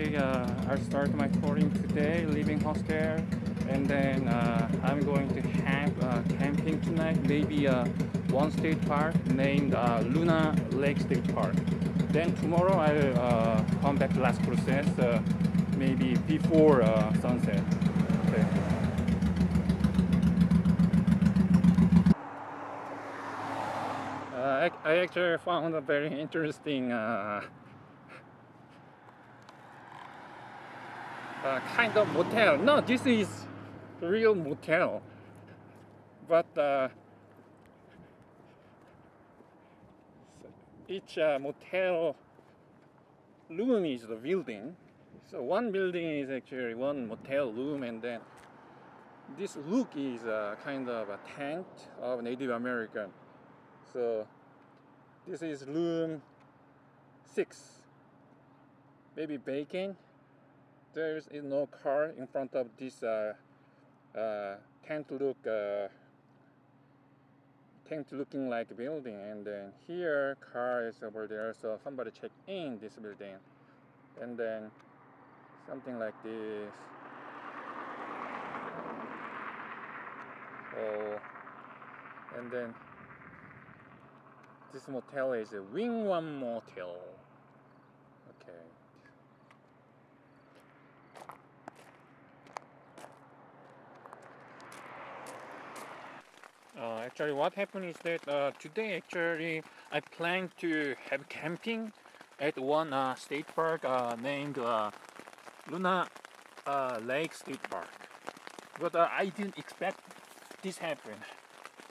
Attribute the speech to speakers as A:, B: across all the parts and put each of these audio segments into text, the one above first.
A: Okay, I'll start my touring today, leaving hostel, and then I'm going to have camping tonight, maybe one state park named Luna Lake State Park. Then tomorrow I'll come back to Las Cruces, maybe before sunset. Okay. I actually found a very interesting kind of motel. No, this is real motel, but each motel room is the building. So one building is actually one motel room, and then this look is kind of a tent of Native American. So this is room 6, maybe vacant. There is no car in front of this tent looking like building, and then here car is over there, so somebody checked in this building, and then something like this. Oh, and then this motel is a Wing One Motel. Okay. Actually, what happened is that today actually I plan to have camping at one state park named Luna Lake State Park. But I didn't expect this happen.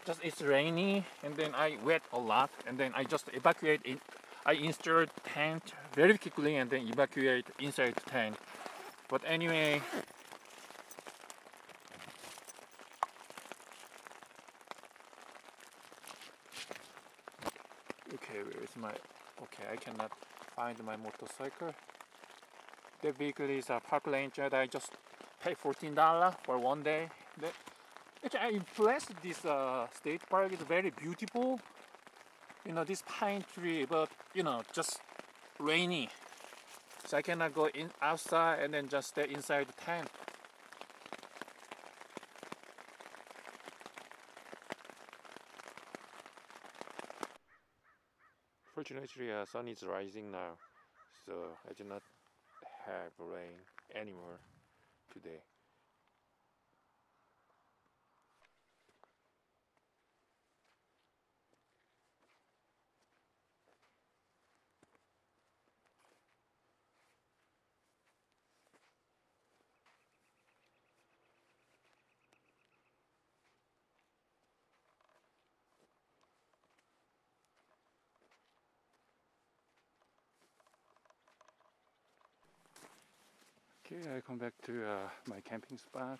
A: Just it's rainy, and then I wet a lot, and then I just evacuate it. I installed tent very quickly and then evacuate inside the tent. But anyway, okay, where is my? Okay, I cannot find my motorcycle. The vehicle is a park range that I just paid $14 for one day. Actually, I'm impressed. This state park is very beautiful. You know, this pine tree, but you know, just rainy, so I cannot go in outside and then just stay inside the tent. Fortunately, sun is rising now, so I do not have rain anymore today. Okay, I come back to my camping spot.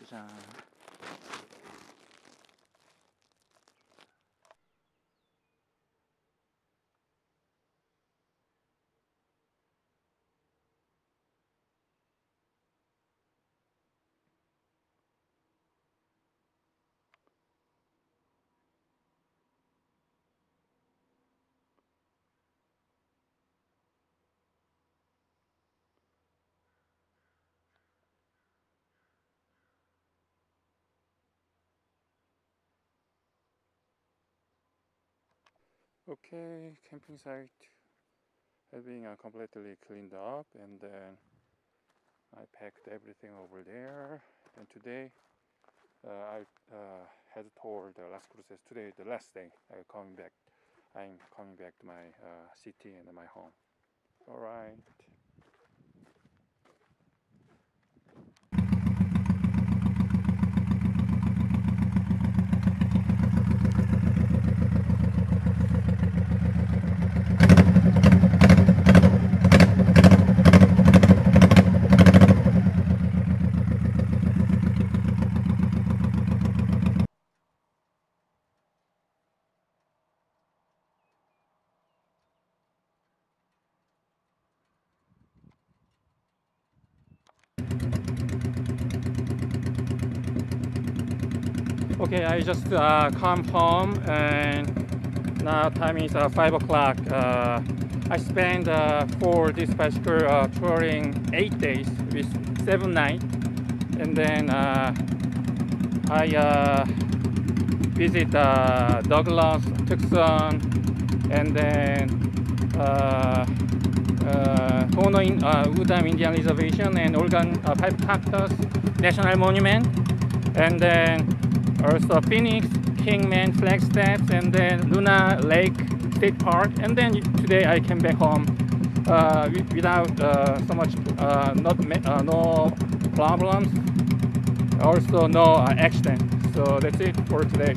A: 짜잔. Okay, camping site having completely cleaned up, and then I packed everything over there. And today I had toured Las Cruces. Today, the last day. I'm coming back to my city and my home. All right. Okay, I just come home and now time is 5 o'clock. I spent for this bicycle touring 8 days with 7 nights, and then I visit Douglas, Tucson, and then Hono Udam Indian Reservation and Oregon Pipe Cactus National Monument, and then also Phoenix, Kingman, Flagstaff, and then Luna Lake State Park, and then today I came back home without so much no problems, also no accident. So that's it for today.